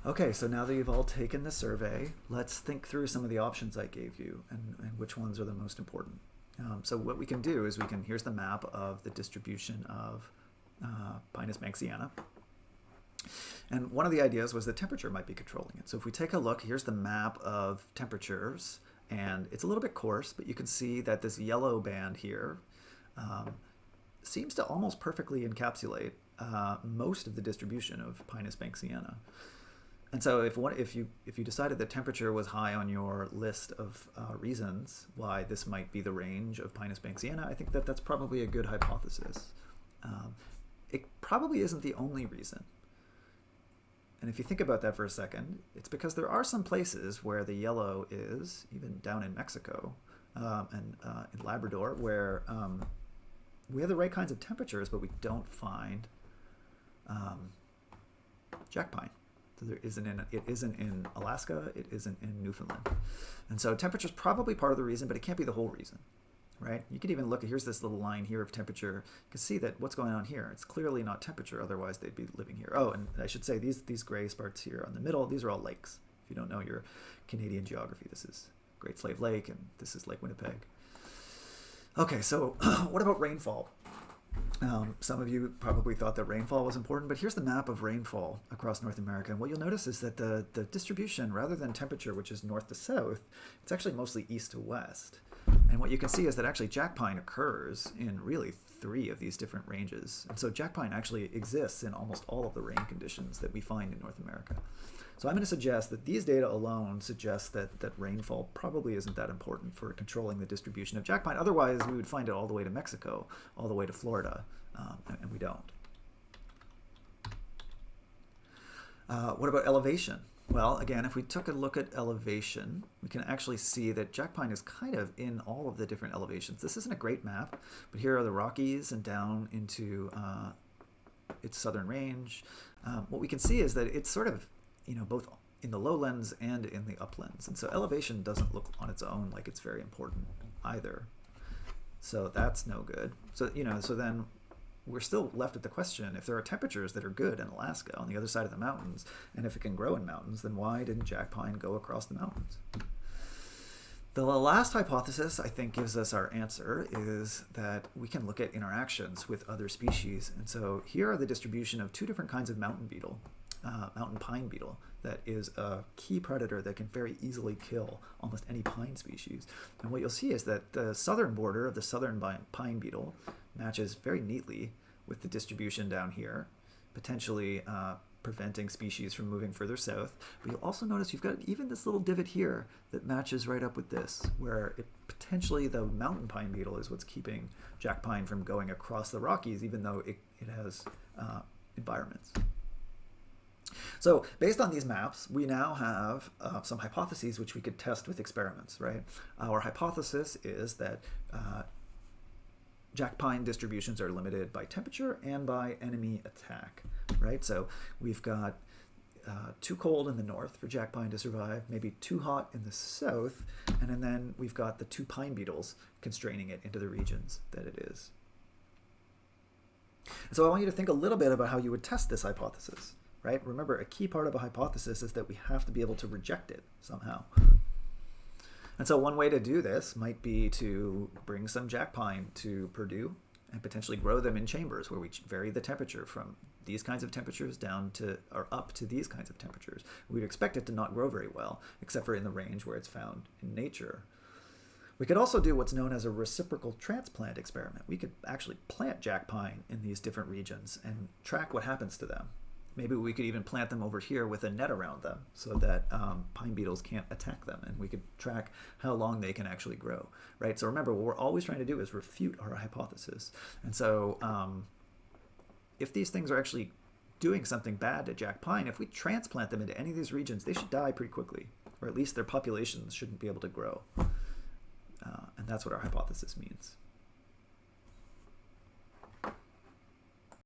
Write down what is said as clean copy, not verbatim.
Okay, so now that you've all taken the survey, let's think through some of the options I gave you and which ones are the most important. So what we can do is here's the map of the distribution of Pinus banksiana. And one of the ideas was that temperature might be controlling it. So if we take a look, here's the map of temperatures, and it's a little bit coarse, but you can see that this yellow band here seems to almost perfectly encapsulate most of the distribution of Pinus banksiana. And so if you decided that temperature was high on your list of reasons why this might be the range of Pinus banksiana, I think that that's probably a good hypothesis. It probably isn't the only reason. And if you think about that for a second, it's because there are some places where the yellow is, even down in Mexico and in Labrador, where we have the right kinds of temperatures, but we don't find jack pine. So it isn't in Alaska, it isn't in Newfoundland. And so temperature is probably part of the reason, but it can't be the whole reason, right? You could even look at, here's this little line here of temperature. You can see that what's going on here, it's clearly not temperature, otherwise they'd be living here. Oh, and I should say these gray spots here on the middle, these are all lakes. If you don't know your Canadian geography, this is Great Slave Lake and this is Lake Winnipeg. Okay, so what about rainfall? Some of you probably thought that rainfall was important, but here's the map of rainfall across North America. And what you'll notice is that the distribution, rather than temperature, which is north to south, it's actually mostly east to west. And what you can see is that actually jack pine occurs in really 3 of these different ranges. And so jack pine actually exists in almost all of the rain conditions that we find in North America. So I'm going to suggest that these data alone suggest that rainfall probably isn't that important for controlling the distribution of jack pine. Otherwise, we would find it all the way to Mexico, all the way to Florida, and we don't. What about elevation? Well, again, if we took a look at elevation, we can actually see that jack pine is kind of in all of the different elevations. This isn't a great map, but here are the Rockies and down into its southern range. What we can see is that it's sort of both in the lowlands and in the uplands. And so elevation doesn't look on its own like it's very important either. So that's no good. So, so then we're still left with the question, if there are temperatures that are good in Alaska on the other side of the mountains, and if it can grow in mountains, then why didn't jack pine go across the mountains? The last hypothesis, I think, gives us our answer, is that we can look at interactions with other species. And so here are the distribution of 2 different kinds of mountain beetle. Mountain pine beetle that is a key predator that can very easily kill almost any pine species. And what you'll see is that the southern border of the southern pine beetle matches very neatly with the distribution down here, potentially preventing species from moving further south. But you'll also notice you've got even this little divot here that matches right up with this, where potentially the mountain pine beetle is what's keeping jack pine from going across the Rockies, even though it has environments. So based on these maps, we now have some hypotheses which we could test with experiments, right? Our hypothesis is that jack pine distributions are limited by temperature and by enemy attack, right? So we've got too cold in the north for jack pine to survive, maybe too hot in the south, and then we've got the 2 pine beetles constraining it into the regions that it is. And so I want you to think a little bit about how you would test this hypothesis. Right? Remember, a key part of a hypothesis is that we have to be able to reject it somehow. And so one way to do this might be to bring some jack pine to Purdue and potentially grow them in chambers where we vary the temperature from these kinds of temperatures down to, or up to these kinds of temperatures. We'd expect it to not grow very well, except for in the range where it's found in nature. We could also do what's known as a reciprocal transplant experiment. We could actually plant jack pine in these different regions and track what happens to them. Maybe we could even plant them over here with a net around them so that pine beetles can't attack them, and we could track how long they can actually grow, right? So remember, what we're always trying to do is refute our hypothesis. And so if these things are actually doing something bad to jack pine, if we transplant them into any of these regions, they should die pretty quickly, or at least their populations shouldn't be able to grow. And that's what our hypothesis means.